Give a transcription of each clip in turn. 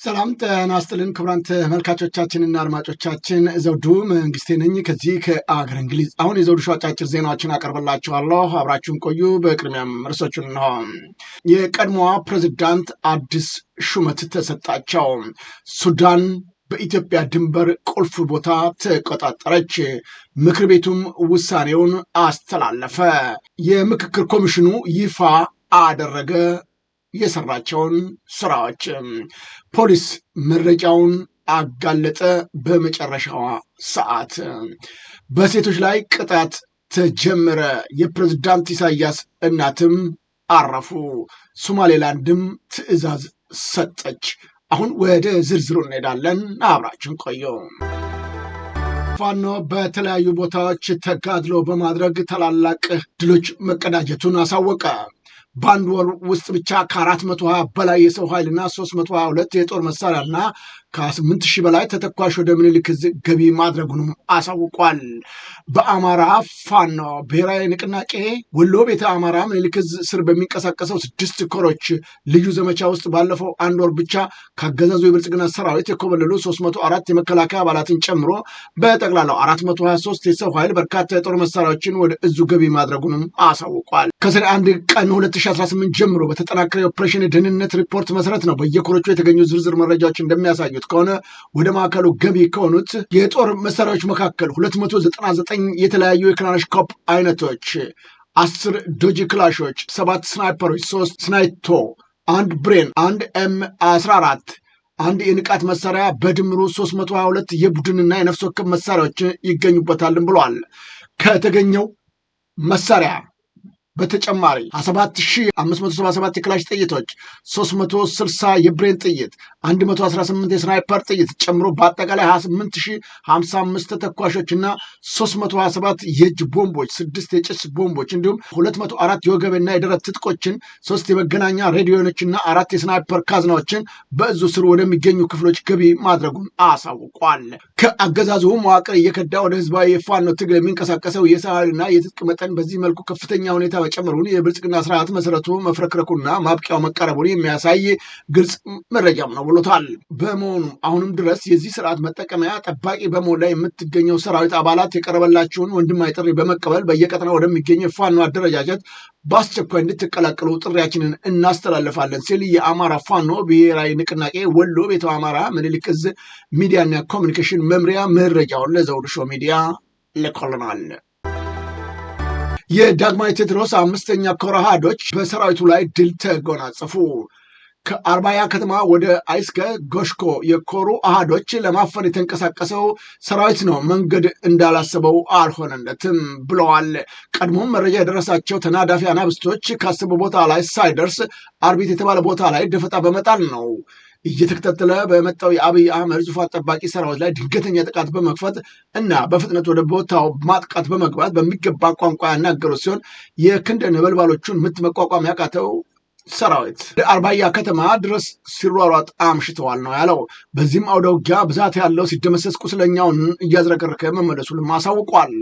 ሰላም ጤና ይስጥልን ክቡራን ተመልካቾቻችንና አድማጮቻችን ዘውዱ መንግስቴ ነኝ ከዚህ ከአገር እንግሊዝ። አሁን የዘውዱ ሾው አጫጭር ዜናዎችን አቀርብላችኋለሁ፣ አብራችሁን ቆዩ። በቅድሚያም ርዕሶቹን ነው። የቀድሞዋ ፕሬዝዳንት አዲስ ሹመት ተሰጣቸው። ሱዳን በኢትዮጵያ ድንበር ቁልፍ ቦታ ተቆጣጠረች። ምክር ቤቱም ውሳኔውን አስተላለፈ። የምክክር ኮሚሽኑ ይፋ አደረገ የሰራቸውን ስራዎች። ፖሊስ መረጃውን አጋለጠ በመጨረሻዋ ሰዓት። በሴቶች ላይ ቅጣት ተጀመረ። የፕሬዝዳንት ኢሳያስ እናትም አረፉ። ሶማሌላንድም ትዕዛዝ ሰጠች። አሁን ወደ ዝርዝሩ እንሄዳለን፣ አብራችን ቆዩ። ፋኖ በተለያዩ ቦታዎች ተጋድሎ በማድረግ ታላላቅ ድሎች መቀዳጀቱን አሳወቀ። በአንድ ወር ውስጥ ብቻ ከ420 በላይ የሰው ኃይልና 322 የጦር መሳሪያና ከ8,000 በላይ ተተኳሽ ወደ ምኒልክ ዕዝ ገቢ ማድረጉንም አሳውቋል። በአማራ ፋኖ ብሔራዊ ንቅናቄ ወሎ ቤተ አማራ ምኒልክ ዕዝ ስር በሚንቀሳቀሰው 6 ኮሮች ልዩ ዘመቻ ውስጥ ባለፈው አንድ ወር ብቻ ካገዛዙ የብልጽግና ሰራዊት የኮበለሉ 304 የመከላከያ አባላትን ጨምሮ በጠቅላላው 423 የሰው ኃይል በርካታ የጦር መሳሪያዎችን ወደ እዙ ገቢ ማድረጉንም አሳውቋል። ከሰኔ 1 ቀን 2018 ጀምሮ በተጠናከረ የኦፕሬሽን የደህንነት ሪፖርት መሰረት ነው በየኮሮቹ የተገኙ ዝርዝር መረጃዎች እንደሚያሳዩት ከሆነ ወደ ማዕከሉ ገቢ ከሆኑት የጦር መሳሪያዎች መካከል 299 የተለያዩ የክላሽንኮቭ አይነቶች፣ 10 ዶጂ ክላሾች፣ 7 ስናይፐሮች፣ 3 ስናይቶ፣ 1 ብሬን፣ 1 M14፣ 1 የንቃት መሳሪያ በድምሩ 322 የቡድንና የነፍስ ወከፍ መሳሪያዎች ይገኙበታልን ብሏል። ከተገኘው መሳሪያ በተጨማሪ 7,577 የክላሽ ጥይቶች፣ 360 የብሬን ጥይት፣ 118 የስናይፐር ጥይት ጨምሮ በአጠቃላይ 28,055 ተተኳሾችና 327 የእጅ ቦምቦች፣ 6 የጭስ ቦምቦች እንዲሁም 204 የወገብና የደረት ትጥቆችን፣ 3 የመገናኛ ሬዲዮኖችና 4 የስናይፐር ካዝናዎችን በእዙ ስር ወደሚገኙ ክፍሎች ገቢ ማድረጉን አሳውቋል። ከአገዛዙ መዋቅር እየከዳ ወደ ህዝባዊ የፋኖ ትግል የሚንቀሳቀሰው የሰራዊትና የትጥቅ መጠን በዚህ መልኩ ከፍተኛ ሁኔታ መጨመሩን የብልጽግና ስርዓት መሰረቱ መፍረክረኩና ማብቂያው መቃረቡን የሚያሳይ ግልጽ መረጃም ነው ብሎታል። በመሆኑ አሁንም ድረስ የዚህ ስርዓት መጠቀሚያ ጠባቂ በመሆን ላይ የምትገኘው ሰራዊት አባላት የቀረበላችሁን ወንድማዊ ጥሪ በመቀበል በየቀጠናው ወደሚገኘው የፋኖ አደረጃጀት በአስቸኳይ እንድትቀላቀሉ ጥሪያችንን እናስተላልፋለን ሲል የአማራ ፋኖ ብሔራዊ ንቅናቄ ወሎ ቤተ አማራ ምኒልክ ዕዝ ሚዲያና ኮሚኒኬሽን መምሪያ መረጃውን ለዘውዱ ሾው ሚዲያ ልኮልናል። የዳግማዊ ቴዎድሮስ 5ኛ ኮር አሃዶች በሰራዊቱ ላይ ድል ተጎናጸፉ። ከአርባያ ከተማ ወደ አይስከ ጎሽኮ የኮሩ አሃዶች ለማፈን የተንቀሳቀሰው ሰራዊት ነው መንገድ እንዳላሰበው አልሆነለትም ብለዋል። ቀድሞም መረጃ የደረሳቸው ተናዳፊ አናብስቶች ካሰበው ቦታ ላይ ሳይደርስ አርቢት የተባለ ቦታ ላይ ደፈጣ በመጣል ነው እየተከታተለ በመጣው የአብይ አህመድ ዙፋን ጠባቂ ሰራዊት ላይ ድንገተኛ ጥቃት በመክፈት እና በፍጥነት ወደ ቦታው ማጥቃት በመግባት በሚገባ ቋንቋ ያናገሩ ሲሆን የክንደ ነበልባሎቹን ምት መቋቋም ያቃተው ሰራዊት አርባያ ከተማ ድረስ ሲሯሯጥ አምሽተዋል ነው ያለው። በዚህም አውደ ውጊያ ብዛት ያለው ሲደመሰስ ቁስለኛውን እያዝረከረከ መመለሱን አሳውቋል።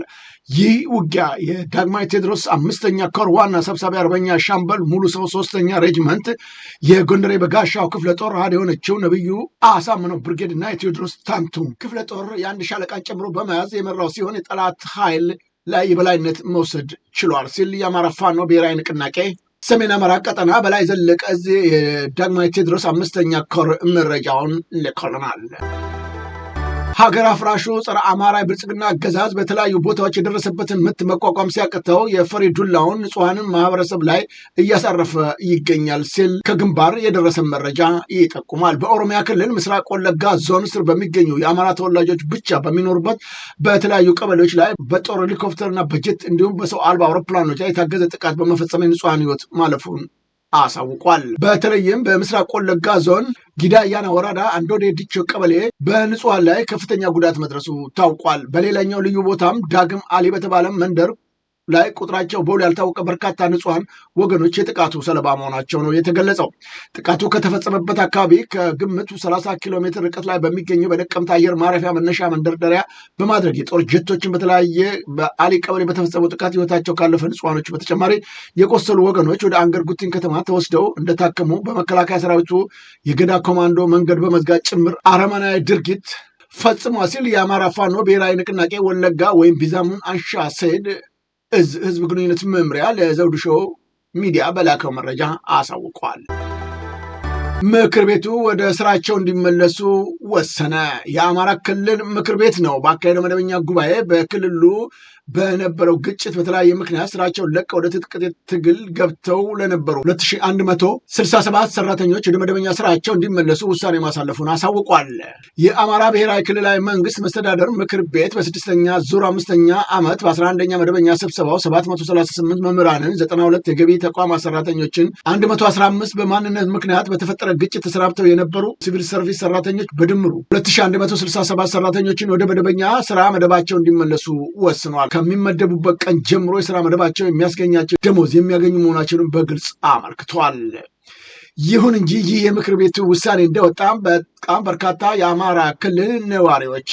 ይህ ውጊያ የዳግማዊ ቴዎድሮስ 5ኛ ኮር ዋና ሰብሳቢ አርበኛ ሻምበል ሙሉ ሰው 3ኛ ሬጅመንት የጎንደር በጋሻው ክፍለ ጦር አሃድ የሆነችው ነብዩ አሳምነው ብርጌድ እና የቴዎድሮስ ታንቱ ክፍለ ጦር የአንድ ሻለቃን ጨምሮ በመያዝ የመራው ሲሆን የጠላት ኃይል ላይ የበላይነት መውሰድ ችሏል ሲል የአማራ ፋኖ ብሔራዊ ንቅናቄ ሰሜን አማራ ቀጠና በላይ ዘለቀ እዚህ የዳግማዊ ቴዎድሮስ 5ኛ ኮር መረጃውን ልኮልናል። ሀገር አፍራሹ ጸረ አማራ ብልጽግና አገዛዝ በተለያዩ ቦታዎች የደረሰበትን ምት መቋቋም ሲያቅተው የፈሪ ዱላውን ንጹሐንን ማህበረሰብ ላይ እያሳረፈ ይገኛል ሲል ከግንባር የደረሰ መረጃ ይጠቁማል። በኦሮሚያ ክልል ምስራቅ ወለጋ ዞን ስር በሚገኙ የአማራ ተወላጆች ብቻ በሚኖሩበት በተለያዩ ቀበሌዎች ላይ በጦር ሄሊኮፕተርና በጀት እንዲሁም በሰው አልባ አውሮፕላኖች ላይ የታገዘ ጥቃት በመፈጸም የንጹሐን ህይወት ማለፉን አሳውቋል። በተለይም በምስራቅ ወለጋ ዞን ጊዳ አያና ወረዳ አንዶዴ ዲቾ ቀበሌ በንጹሐን ላይ ከፍተኛ ጉዳት መድረሱ ታውቋል። በሌላኛው ልዩ ቦታም ዳግም አሊ በተባለ መንደር ላይ ቁጥራቸው በውል ያልታወቀ በርካታ ንጹሐን ወገኖች የጥቃቱ ሰለባ መሆናቸው ነው የተገለጸው። ጥቃቱ ከተፈጸመበት አካባቢ ከግምቱ 30 ኪሎ ሜትር ርቀት ላይ በሚገኘው በነቀምት አየር ማረፊያ መነሻ መንደርደሪያ በማድረግ የጦር ጀቶችን በተለያየ በአሊ ቀበሌ በተፈጸመው ጥቃት ህይወታቸው ካለፈ ንጹሐኖች በተጨማሪ የቆሰሉ ወገኖች ወደ አንገር ጉቲን ከተማ ተወስደው እንደታከሙ በመከላከያ ሰራዊቱ የገዳ ኮማንዶ መንገድ በመዝጋት ጭምር አረመናዊ ድርጊት ፈጽሟ ሲል የአማራ ፋኖ ብሔራዊ ንቅናቄ ወለጋ ወይም ቢዛሙን አንሻ ሰይድ ህዝብ ግንኙነት መምሪያ ለዘውዱ ሾው ሚዲያ በላከው መረጃ አሳውቋል። ምክር ቤቱ ወደ ስራቸው እንዲመለሱ ወሰነ። የአማራ ክልል ምክር ቤት ነው ባካሄደው መደበኛ ጉባኤ በክልሉ በነበረው ግጭት በተለያየ ምክንያት ስራቸውን ለቀው ወደ ትጥቅ ትግል ገብተው ለነበሩ 2167 ሰራተኞች ወደ መደበኛ ስራቸው እንዲመለሱ ውሳኔ ማሳለፉን አሳውቋል። የአማራ ብሔራዊ ክልላዊ መንግስት መስተዳደር ምክር ቤት በስድስተኛ ዙር 5ኛ ዓመት በ11ኛ መደበኛ ስብሰባው 738 መምህራንን፣ 92 የገቢ ተቋማት ሰራተኞችን፣ 115 በማንነት ምክንያት በተፈጠረ ግጭት ተሰናብተው የነበሩ ሲቪል ሰርቪስ ሰራተኞች በድምሩ 2167 ሰራተኞችን ወደ መደበኛ ስራ መደባቸው እንዲመለሱ ወስኗል። ከሚመደቡበት ቀን ጀምሮ የስራ መደባቸው የሚያስገኛቸው ደሞዝ የሚያገኙ መሆናቸውን በግልጽ አመልክቷል። ይሁን እንጂ ይህ የምክር ቤቱ ውሳኔ እንደወጣም በጣም በርካታ የአማራ ክልል ነዋሪዎች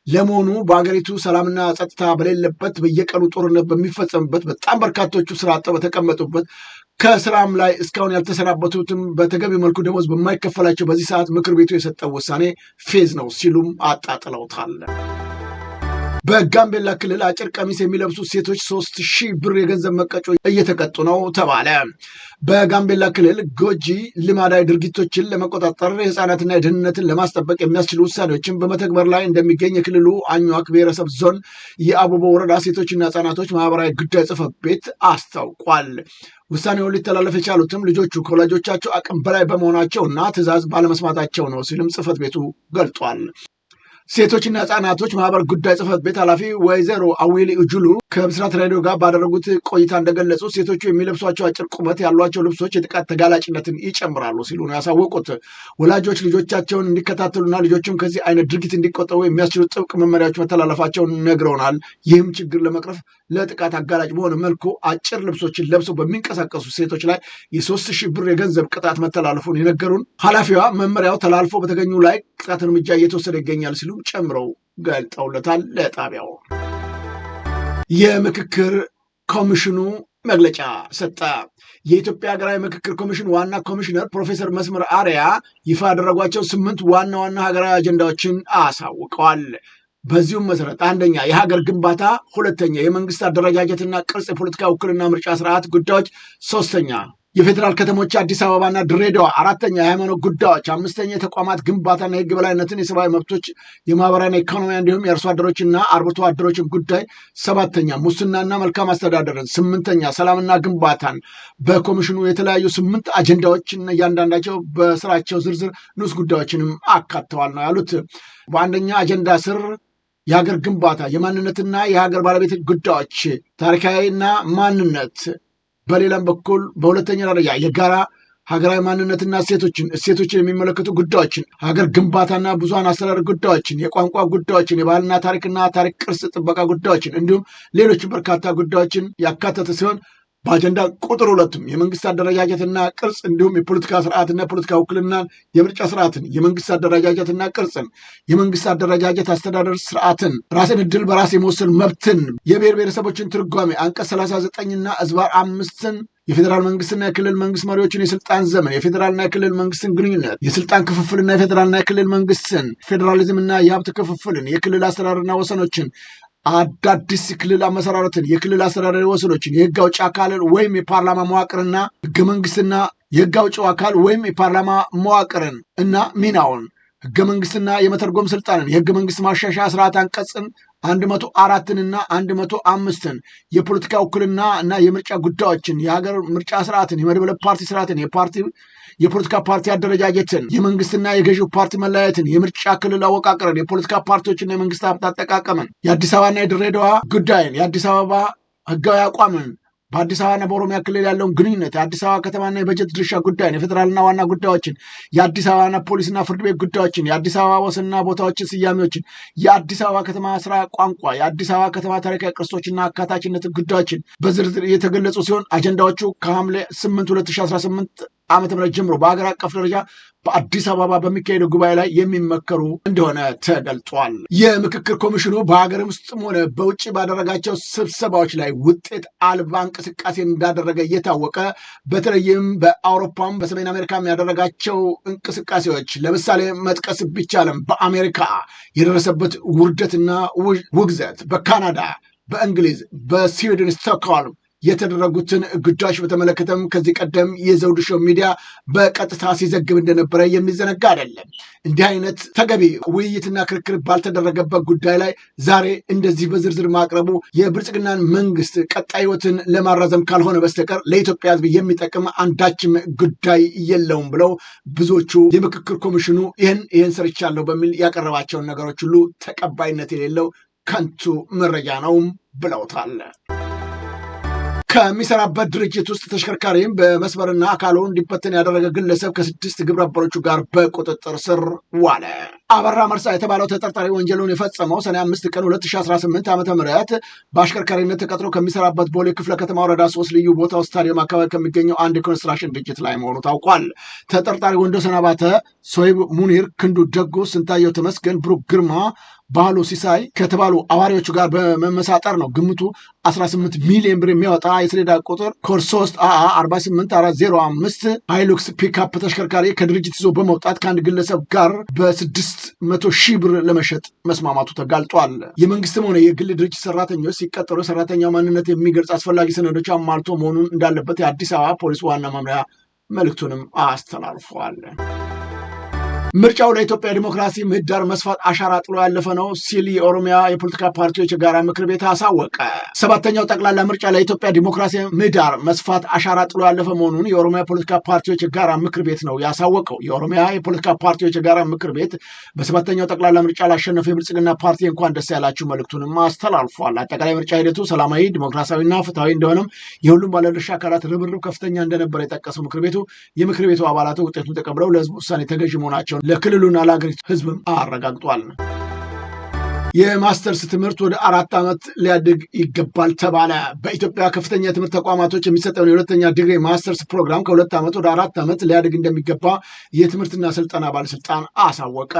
ለመሆኑ በሀገሪቱ ሰላምና ጸጥታ በሌለበት በየቀኑ ጦርነት በሚፈጸምበት በጣም በርካቶቹ ስራ አጥተው በተቀመጡበት ከስራም ላይ እስካሁን ያልተሰናበቱትም በተገቢ መልኩ ደሞዝ በማይከፈላቸው በዚህ ሰዓት ምክር ቤቱ የሰጠው ውሳኔ ፌዝ ነው ሲሉም አጣጥለውታል። በጋምቤላ ክልል አጭር ቀሚስ የሚለብሱ ሴቶች 3000 ብር የገንዘብ መቀጮ እየተቀጡ ነው ተባለ። በጋምቤላ ክልል ጎጂ ልማዳዊ ድርጊቶችን ለመቆጣጠር የህፃናትና የደህንነትን ለማስጠበቅ የሚያስችሉ ውሳኔዎችን በመተግበር ላይ እንደሚገኝ የክልሉ አኟክ ብሔረሰብ ዞን የአቦቦ ወረዳ ሴቶችና ህፃናቶች ማህበራዊ ጉዳይ ጽሕፈት ቤት አስታውቋል። ውሳኔውን ሊተላለፍ የቻሉትም ልጆቹ ከወላጆቻቸው አቅም በላይ በመሆናቸው እና ትዕዛዝ ባለመስማታቸው ነው ሲልም ጽሕፈት ቤቱ ገልጧል። ሴቶችና ህጻናቶች ማህበር ጉዳይ ጽሕፈት ቤት ኃላፊ ወይዘሮ አዊሊ እጁሉ ከብስራት ሬዲዮ ጋር ባደረጉት ቆይታ እንደገለጹ ሴቶቹ የሚለብሷቸው አጭር ቁመት ያሏቸው ልብሶች የጥቃት ተጋላጭነትን ይጨምራሉ ሲሉ ነው ያሳወቁት። ወላጆች ልጆቻቸውን እንዲከታተሉና ልጆችም ከዚህ አይነት ድርጊት እንዲቆጠቡ የሚያስችሉ ጥብቅ መመሪያዎች መተላለፋቸውን ነግረውናል። ይህም ችግር ለመቅረፍ ለጥቃት አጋላጭ በሆነ መልኩ አጭር ልብሶችን ለብሰው በሚንቀሳቀሱ ሴቶች ላይ የ3000 ብር የገንዘብ ቅጣት መተላለፉን የነገሩን ኃላፊዋ መመሪያው ተላልፎ በተገኙ ላይ ቅጣት እርምጃ እየተወሰደ ይገኛል ሲሉ ጨምረው ገልጠውለታል። ለጣቢያው የምክክር ኮሚሽኑ መግለጫ ሰጠ። የኢትዮጵያ ሀገራዊ ምክክር ኮሚሽን ዋና ኮሚሽነር ፕሮፌሰር መስመር አርያ ይፋ ያደረጓቸው 8 ዋና ዋና ሀገራዊ አጀንዳዎችን አሳውቀዋል። በዚሁም መሰረት 1ኛ የሀገር ግንባታ፣ 2ኛ የመንግስት አደረጃጀትና ቅርጽ የፖለቲካ ውክልና ምርጫ ስርዓት ጉዳዮች፣ 3ኛ የፌዴራል ከተሞች አዲስ አበባና ድሬዳዋ፣ 4ኛ የሃይማኖት ጉዳዮች፣ 5ኛ የተቋማት ግንባታና የህግ በላይነትን፣ የሰብአዊ መብቶች፣ የማህበራዊና ኢኮኖሚ እንዲሁም የአርሶ አደሮችና አርብቶ አደሮችን ጉዳይ፣ 7ኛ ሙስናና መልካም አስተዳደርን፣ 8ኛ ሰላምና ግንባታን በኮሚሽኑ የተለያዩ 8 አጀንዳዎችን እያንዳንዳቸው በስራቸው ዝርዝር ንዑስ ጉዳዮችንም አካተዋል ነው ያሉት። በአንደኛ አጀንዳ ስር የሀገር ግንባታ፣ የማንነትና የሀገር ባለቤት ጉዳዮች፣ ታሪካዊና ማንነት፣ በሌላም በኩል በሁለተኛ ደረጃ የጋራ ሀገራዊ ማንነትና እሴቶችን የሚመለከቱ ጉዳዮችን፣ ሀገር ግንባታና ብዙሃን አስተዳደር ጉዳዮችን፣ የቋንቋ ጉዳዮችን፣ የባህልና ታሪክና ታሪክ ቅርስ ጥበቃ ጉዳዮችን እንዲሁም ሌሎች በርካታ ጉዳዮችን ያካተተ ሲሆን በአጀንዳ ቁጥር 2 የመንግስት አደረጃጀትና ቅርጽ እንዲሁም የፖለቲካ ስርዓትና የፖለቲካ ውክልናን፣ የምርጫ ስርዓትን፣ የመንግስት አደረጃጀትና ቅርጽን፣ የመንግስት አደረጃጀት አስተዳደር ስርዓትን፣ ራስን እድል በራስ የመወሰን መብትን፣ የብሔር ብሔረሰቦችን ትርጓሜ አንቀጽ 39ና እዝባር 5ን፣ የፌዴራል መንግስትና የክልል መንግስት መሪዎችን የስልጣን ዘመን፣ የፌዴራልና የክልል መንግስትን ግንኙነት፣ የስልጣን ክፍፍልና የፌዴራልና የክልል መንግስትን ፌዴራሊዝምና የሀብት ክፍፍልን፣ የክልል አስተዳደርና ወሰኖችን፣ አዳዲስ ክልል አመሰራረትን፣ የክልል አስተዳደር ወሰኖችን፣ የህግ አውጪ አካልን ወይም የፓርላማ መዋቅርና ህገ መንግስትና የህግ አውጪው አካል ወይም የፓርላማ መዋቅርን እና ሚናውን፣ ህገ መንግስትና የመተርጎም ስልጣንን፣ የህገ መንግስት ማሻሻያ ስርዓት አንቀጽን 104ንና 105ን፣ የፖለቲካ ውክልና እና የምርጫ ጉዳዮችን፣ የሀገር ምርጫ ስርዓትን፣ የመድበለ ፓርቲ ስርዓትን፣ የፖለቲካ ፓርቲ አደረጃጀትን፣ የመንግስትና የገዢው ፓርቲ መለያየትን፣ የምርጫ ክልል አወቃቀርን፣ የፖለቲካ ፓርቲዎችና የመንግስት ሀብት አጠቃቀምን፣ የአዲስ አበባና የድሬዳዋ ጉዳይን፣ የአዲስ አበባ ህጋዊ አቋምን፣ በአዲስ አበባና በኦሮሚያ ክልል ያለውን ግንኙነት፣ የአዲስ አበባ ከተማና የበጀት ድርሻ ጉዳይን፣ የፌዴራልና ዋና ጉዳዮችን፣ የአዲስ አበባና ፖሊስና ፍርድ ቤት ጉዳዮችን፣ የአዲስ አበባ ወሰንና ቦታዎችን ስያሜዎችን፣ የአዲስ አበባ ከተማ ስራ ቋንቋ፣ የአዲስ አበባ ከተማ ታሪካዊ ቅርሶችና አካታችነት ጉዳዮችን በዝርዝር የተገለጹ ሲሆን አጀንዳዎቹ ከሐምሌ 8 2018 ዓመተ ምህረት ጀምሮ በሀገር አቀፍ ደረጃ በአዲስ አበባ በሚካሄደው ጉባኤ ላይ የሚመከሩ እንደሆነ ተገልጿል። የምክክር ኮሚሽኑ በሀገር ውስጥም ሆነ በውጭ ባደረጋቸው ስብሰባዎች ላይ ውጤት አልባ እንቅስቃሴ እንዳደረገ እየታወቀ በተለይም በአውሮፓም በሰሜን አሜሪካም ያደረጋቸው እንቅስቃሴዎች ለምሳሌ መጥቀስ ቢቻልም በአሜሪካ የደረሰበት ውርደትና ውግዘት፣ በካናዳ፣ በእንግሊዝ፣ በስዊድን ስቶክሆልም የተደረጉትን ጉዳዮች በተመለከተም ከዚህ ቀደም የዘውዱ ሾው ሚዲያ በቀጥታ ሲዘግብ እንደነበረ የሚዘነጋ አይደለም። እንዲህ አይነት ተገቢ ውይይትና ክርክር ባልተደረገበት ጉዳይ ላይ ዛሬ እንደዚህ በዝርዝር ማቅረቡ የብልጽግናን መንግስት ቀጣይ ህይወትን ለማራዘም ካልሆነ በስተቀር ለኢትዮጵያ ህዝብ የሚጠቅም አንዳችም ጉዳይ የለውም ብለው ብዙዎቹ የምክክር ኮሚሽኑ ይህን ሰርቻለሁ በሚል ያቀረባቸውን ነገሮች ሁሉ ተቀባይነት የሌለው ከንቱ መረጃ ነው ብለውታል። ከሚሰራበት ድርጅት ውስጥ ተሽከርካሪም በመስመርና አካሉ እንዲበተን ያደረገ ግለሰብ ከ6 ግብረ አበሮቹ ጋር በቁጥጥር ስር ዋለ። አበራ መርሳ የተባለው ተጠርጣሪ ወንጀሉን የፈጸመው ሰኔ 5 ቀን 2018 ዓ.ም በአሽከርካሪነት ተቀጥሮ ከሚሰራበት ቦሌ ክፍለ ከተማ ወረዳ 3 ልዩ ቦታው ስታዲየም አካባቢ ከሚገኘው አንድ ኮንስትራክሽን ድርጅት ላይ መሆኑ ታውቋል። ተጠርጣሪ ወንዶሰን አባተ፣ ሶይብ ሙኒር፣ ክንዱ ደጉ፣ ስንታየው ተመስገን፣ ብሩክ ግርማ፣ ባህሉ ሲሳይ ከተባሉ አዋሪዎቹ ጋር በመመሳጠር ነው ግምቱ 18 ሚሊዮን ብር የሚያወጣ የሰሌዳ ቁጥር ኮድ 3 AA 48405 ሃይሉክስ ፒክአፕ ተሽከርካሪ ከድርጅት ይዞ በመውጣት ከአንድ ግለሰብ ጋር በ600 ሺህ ብር ለመሸጥ መስማማቱ ተጋልጧል። የመንግስትም ሆነ የግል ድርጅት ሰራተኞች ሲቀጠሩ የሰራተኛው ማንነት የሚገልጽ አስፈላጊ ሰነዶች አሟልቶ መሆኑን እንዳለበት የአዲስ አበባ ፖሊስ ዋና መምሪያ መልእክቱንም አስተላልፈዋል። ምርጫው ለኢትዮጵያ ዲሞክራሲ ምህዳር መስፋት አሻራ ጥሎ ያለፈ ነው ሲል የኦሮሚያ የፖለቲካ ፓርቲዎች የጋራ ምክር ቤት አሳወቀ። 7ኛው ጠቅላላ ምርጫ ለኢትዮጵያ ዲሞክራሲ ምህዳር መስፋት አሻራ ጥሎ ያለፈ መሆኑን የኦሮሚያ ፖለቲካ ፓርቲዎች የጋራ ምክር ቤት ነው ያሳወቀው። የኦሮሚያ የፖለቲካ ፓርቲዎች የጋራ ምክር ቤት በ7ኛው ጠቅላላ ምርጫ ላሸነፈ የብልጽግና ፓርቲ እንኳን ደስ ያላችሁ መልእክቱንም አስተላልፏል። አጠቃላይ ምርጫ ሂደቱ ሰላማዊ፣ ዲሞክራሲያዊና ፍትሐዊ እንደሆነም የሁሉም ባለድርሻ አካላት ርብርብ ከፍተኛ እንደነበረ የጠቀሰው ምክር ቤቱ የምክር ቤቱ አባላት ውጤቱን ተቀብለው ለህዝቡ ውሳኔ ተገዥ መሆናቸውን ለክልሉና ለሀገሪቱ ህዝብም አረጋግጧል። የማስተርስ ትምህርት ወደ 4 ዓመት ሊያድግ ይገባል ተባለ። በኢትዮጵያ ከፍተኛ የትምህርት ተቋማቶች የሚሰጠውን የሁለተኛ ዲግሪ ማስተርስ ፕሮግራም ከ2 ዓመት ወደ 4 ዓመት ሊያድግ እንደሚገባ የትምህርትና ስልጠና ባለስልጣን አሳወቀ።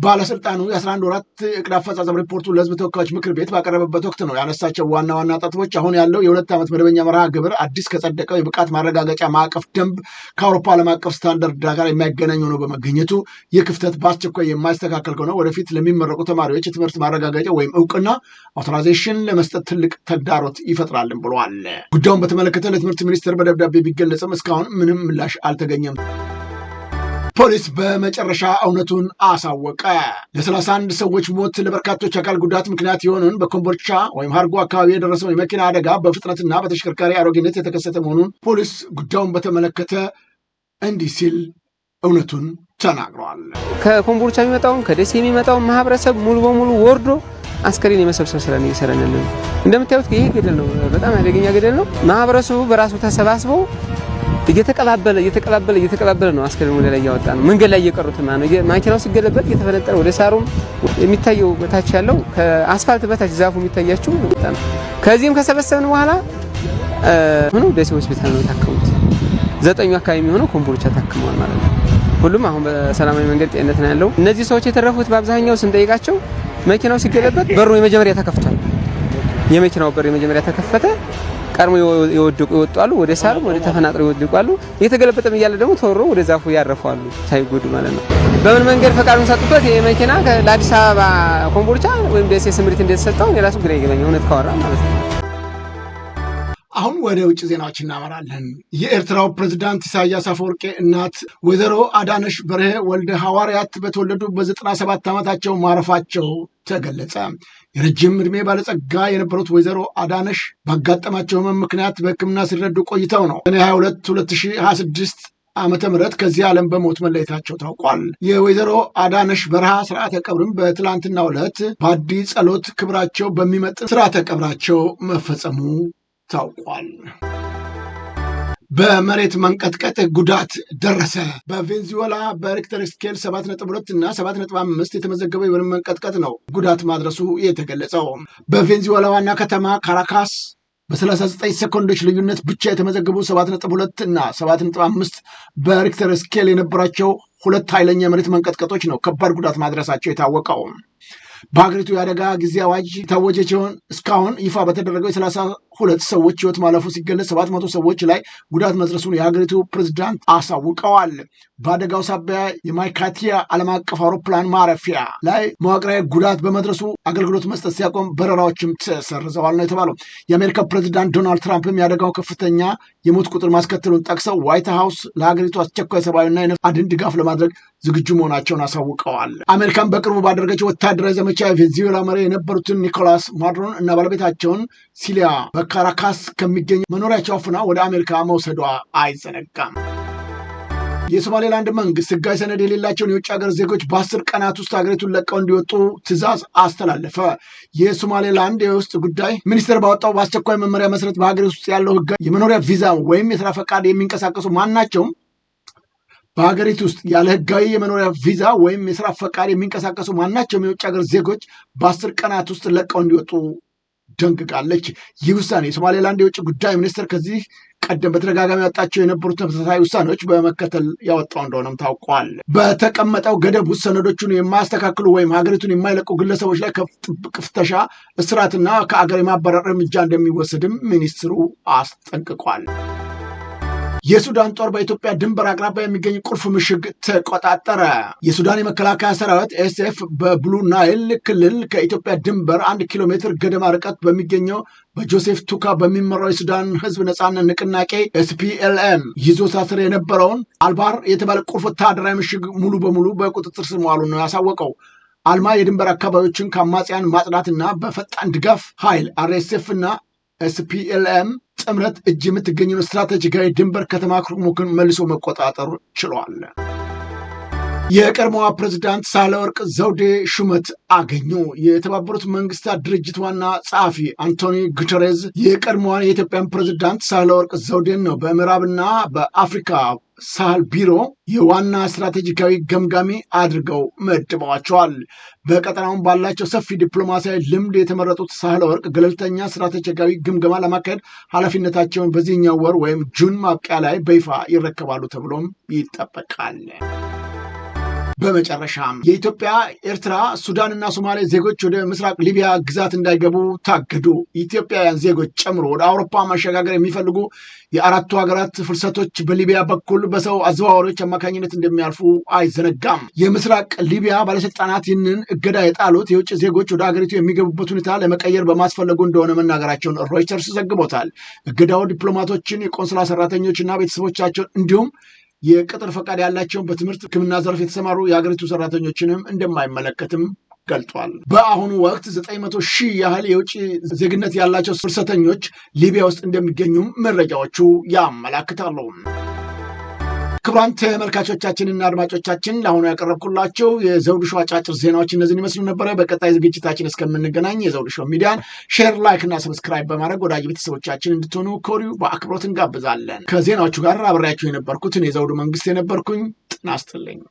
ባለስልጣኑ የ11 ወራት እቅድ አፈጻጸም ሪፖርቱ ለህዝብ ተወካዮች ምክር ቤት ባቀረበበት ወቅት ነው ያነሳቸው ዋና ዋና ነጥቦች አሁን ያለው የ2 ዓመት መደበኛ መርሃ ግብር አዲስ ከጸደቀው የብቃት ማረጋገጫ ማዕቀፍ ደንብ ከአውሮፓ ዓለም አቀፍ ስታንዳርድ ጋር የማይገናኝ ሆኖ በመገኘቱ የክፍተት በአስቸኳይ የማይስተካከል ከሆነ ወደፊት ለሚመረቁ ተማሪዎች የትምህርት ማረጋገጫ ወይም እውቅና አውቶራይዜሽን ለመስጠት ትልቅ ተግዳሮት ይፈጥራልን ብለዋል። ጉዳዩን በተመለከተ ለትምህርት ሚኒስቴር በደብዳቤ ቢገለጽም እስካሁን ምንም ምላሽ አልተገኘም። ፖሊስ በመጨረሻ እውነቱን አሳወቀ። ለ31 ሰዎች ሞት ለበርካቶች አካል ጉዳት ምክንያት የሆነውን በኮምቦልቻ ወይም ሀርጎ አካባቢ የደረሰው የመኪና አደጋ በፍጥነትና በተሽከርካሪ አሮጌነት የተከሰተ መሆኑን ፖሊስ ጉዳዩን በተመለከተ እንዲህ ሲል እውነቱን ተናግሯል። ከኮምቦልቻ የሚመጣውን ከደሴ የሚመጣውን ማህበረሰብ ሙሉ በሙሉ ወርዶ አስከሬን የመሰብሰብ ስራ ነው እየሰራን። እንደምታዩት ይሄ ገደል ነው፣ በጣም አደገኛ ገደል ነው። ማህበረሰቡ በራሱ ተሰባስበው እየተቀባበለ ነው አስከሬን ወደ ላይ ያወጣ ነው። መንገድ ላይ እየቀሩት ነው። ማኪናው ሲገለበጥ እየተፈነጠረ ወደ ሳሩም የሚታየው በታች ያለው ከአስፋልት በታች ዛፉ የሚታያችሁ በጣም ከዚህም ከሰበሰብን በኋላ ሆኖ ደሴ ሆስፒታል ነው የታከሙት። 9 አካባቢ የሚሆነው ኮምቦልቻ ታክመዋል ማለት ነው። ሁሉም አሁን በሰላማዊ መንገድ ጤንነት ነው ያለው። እነዚህ ሰዎች የተረፉት በአብዛኛው ስንጠይቃቸው መኪናው ሲገለበጥ በሩ የመጀመሪያ ተከፍቷል። የመኪናው በር የመጀመሪያ ተከፈተ። ቀድሞ የወደቁ ይወጣሉ፣ ወደ ሳር ወደ ተፈናጥረው ይወድቃሉ። እየተገለበጠም እያለ ደግሞ ተወሮ ወደ ዛፉ ያረፋሉ ሳይጎዱ ማለት ነው። በምን መንገድ ፈቃዱን ሰጥቶት የመኪና ለአዲስ አበባ ኮምቦልቻ ወይም ደሴ ስምሪት እንደተሰጠው የራሱ ግራ ይገባኛል እውነት ካወራ ማለት ነው። አሁን ወደ ውጭ ዜናዎች እናመራለን። የኤርትራው ፕሬዝዳንት ኢሳያስ አፈወርቂ እናት ወይዘሮ አዳነሽ በርሄ ወልደ ሐዋርያት በተወለዱ በ97 ዓመታቸው ማረፋቸው ተገለጸ። የረጅም ዕድሜ ባለጸጋ የነበሩት ወይዘሮ አዳነሽ ባጋጠማቸው ህመም ምክንያት በሕክምና ሲረዱ ቆይተው ነው ሰኔ 22 2026 ዓመተ ምህረት ከዚህ ዓለም በሞት መለየታቸው ታውቋል። የወይዘሮ አዳነሽ በረሃ ስርዓተ ቀብርም በትላንትናው ዕለት በአዲ ጸሎት ክብራቸው በሚመጥን ስርዓተ ቀብራቸው መፈጸሙ ታውቋል። በመሬት መንቀጥቀጥ ጉዳት ደረሰ። በቬንዙዌላ በሪክተር ስኬል 7.2 እና 7.5 የተመዘገበው የመሬት መንቀጥቀጥ ነው ጉዳት ማድረሱ የተገለጸው። በቬንዙዌላ ዋና ከተማ ካራካስ በ39 ሰኮንዶች ልዩነት ብቻ የተመዘገቡ 7.2 እና 7.5 በሪክተር ስኬል የነበራቸው ሁለት ኃይለኛ የመሬት መንቀጥቀጦች ነው ከባድ ጉዳት ማድረሳቸው የታወቀው። በሀገሪቱ የአደጋ ጊዜ አዋጅ የታወጀ ሲሆን እስካሁን ይፋ በተደረገው የ32 ሰዎች ህይወት ማለፉ ሲገለጽ 700 ሰዎች ላይ ጉዳት መድረሱን የሀገሪቱ ፕሬዝዳንት አሳውቀዋል። በአደጋው ሳቢያ የማይካቲያ ዓለም አቀፍ አውሮፕላን ማረፊያ ላይ መዋቅራዊ ጉዳት በመድረሱ አገልግሎት መስጠት ሲያቆም በረራዎችም ተሰርዘዋል ነው የተባለው። የአሜሪካ ፕሬዝዳንት ዶናልድ ትራምፕም የአደጋው ከፍተኛ የሞት ቁጥር ማስከተሉን ጠቅሰው ዋይት ሀውስ ለሀገሪቱ አስቸኳይ ሰብአዊና የነፍስ አድን ድጋፍ ለማድረግ ዝግጁ መሆናቸውን አሳውቀዋል። አሜሪካን በቅርቡ ባደረገችው ወታደራዊ ዘመቻ የቬንዙዌላ መሪ የነበሩትን ኒኮላስ ማዱሮን እና ባለቤታቸውን ሲሊያ በካራካስ ከሚገኝ መኖሪያቸው አፍና ወደ አሜሪካ መውሰዷ አይዘነጋም። የሶማሌላንድ መንግስት ህጋዊ ሰነድ የሌላቸውን የውጭ ሀገር ዜጎች በ10 ቀናት ውስጥ ሀገሪቱን ለቀው እንዲወጡ ትዕዛዝ አስተላለፈ። የሶማሌላንድ የውስጥ ጉዳይ ሚኒስቴር ባወጣው በአስቸኳይ መመሪያ መሰረት በሀገሪቱ ውስጥ ያለው ህጋዊ የመኖሪያ ቪዛ ወይም የስራ ፈቃድ የሚንቀሳቀሱ ማናቸውም በሀገሪቱ ውስጥ ያለ ህጋዊ የመኖሪያ ቪዛ ወይም የስራ ፈቃድ የሚንቀሳቀሱ ማናቸውም የውጭ ሀገር ዜጎች በ10 ቀናት ውስጥ ለቀው እንዲወጡ ደንግጋለች። ይህ ውሳኔ የሶማሌላንድ የውጭ ጉዳይ ሚኒስትር ከዚህ ቀደም በተደጋጋሚ ያወጣቸው የነበሩት ተመሳሳይ ውሳኔዎች በመከተል ያወጣው እንደሆነም ታውቋል። በተቀመጠው ገደብ ውስጥ ሰነዶቹን የማያስተካክሉ ወይም ሀገሪቱን የማይለቁ ግለሰቦች ላይ ጥብቅ ፍተሻ፣ እስራትና ከአገር የማባረር እርምጃ እንደሚወሰድም ሚኒስትሩ አስጠንቅቋል። የሱዳን ጦር በኢትዮጵያ ድንበር አቅራቢያ የሚገኝ ቁልፍ ምሽግ ተቆጣጠረ። የሱዳን የመከላከያ ሰራዊት ኤስኤፍ በብሉ ናይል ክልል ከኢትዮጵያ ድንበር 1 ኪሎ ሜትር ገደማ ርቀት በሚገኘው በጆሴፍ ቱካ በሚመራው የሱዳን ህዝብ ነጻነት ንቅናቄ ኤስፒኤልኤም ይዞታ ስር የነበረውን አልባር የተባለ ቁልፍ ወታደራዊ ምሽግ ሙሉ በሙሉ በቁጥጥር ስር መዋሉን ነው ያሳወቀው። አልማ የድንበር አካባቢዎችን ከአማጽያን ማጽዳትና በፈጣን ድጋፍ ኃይል አርኤስኤፍ እና ኤስፒኤልኤም ጥምረት እጅ የምትገኘውን ስትራቴጂካዊ ድንበር ከተማ ኩርሙክን መልሶ መቆጣጠር ችሏል። የቀድሞዋ ፕሬዝዳንት ሳህለወርቅ ዘውዴ ሹመት አገኙ። የተባበሩት መንግስታት ድርጅት ዋና ጸሐፊ አንቶኒ ጉተሬዝ የቀድሞዋን የኢትዮጵያን ፕሬዝዳንት ሳህለወርቅ ዘውዴን ነው በምዕራብና በአፍሪካ ሳህል ቢሮ የዋና ስትራቴጂካዊ ገምጋሚ አድርገው መድበዋቸዋል። በቀጠናውን ባላቸው ሰፊ ዲፕሎማሲያዊ ልምድ የተመረጡት ሳህለወርቅ ገለልተኛ ስትራቴጂካዊ ግምገማ ለማካሄድ ኃላፊነታቸውን በዚህኛው ወር ወይም ጁን ማብቂያ ላይ በይፋ ይረከባሉ ተብሎም ይጠበቃል። በመጨረሻም የኢትዮጵያ፣ ኤርትራ፣ ሱዳንና ሶማሌ ዜጎች ወደ ምስራቅ ሊቢያ ግዛት እንዳይገቡ ታገዱ። ኢትዮጵያውያን ዜጎች ጨምሮ ወደ አውሮፓ ማሸጋገር የሚፈልጉ የአራቱ ሀገራት ፍልሰቶች በሊቢያ በኩል በሰው አዘዋዋሪዎች አማካኝነት እንደሚያልፉ አይዘነጋም። የምስራቅ ሊቢያ ባለስልጣናት ይህንን እገዳ የጣሉት የውጭ ዜጎች ወደ ሀገሪቱ የሚገቡበት ሁኔታ ለመቀየር በማስፈለጉ እንደሆነ መናገራቸውን ሮይተርስ ዘግቦታል። እገዳው ዲፕሎማቶችን፣ የቆንስላ ሰራተኞችና ቤተሰቦቻቸውን እንዲሁም የቅጥር ፈቃድ ያላቸውን በትምህርት ሕክምና ዘርፍ የተሰማሩ የሀገሪቱ ሰራተኞችንም እንደማይመለከትም ገልጧል። በአሁኑ ወቅት 900,000 ያህል የውጭ ዜግነት ያላቸው ፍልሰተኞች ሊቢያ ውስጥ እንደሚገኙም መረጃዎቹ ያመላክታሉ። ክቡራን ተመልካቾቻችንና አድማጮቻችን ለአሁኑ ያቀረብኩላቸው የዘውዱ ሾው አጫጭር ዜናዎች እነዚህን ይመስሉ ነበረ። በቀጣይ ዝግጅታችን እስከምንገናኝ የዘውዱ ሾው ሚዲያን ሼር፣ ላይክ እና ሰብስክራይብ በማድረግ ወዳጅ ቤተሰቦቻችን እንድትሆኑ ከወዲሁ በአክብሮት እንጋብዛለን። ከዜናዎቹ ጋር አብሬያችሁ የነበርኩትን የዘውዱ መንግስት የነበርኩኝ። ጤና ይስጥልኝ።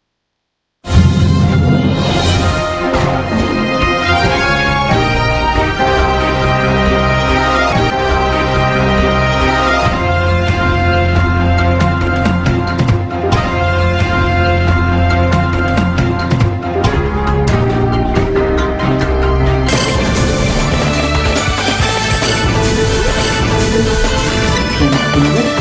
Thank you.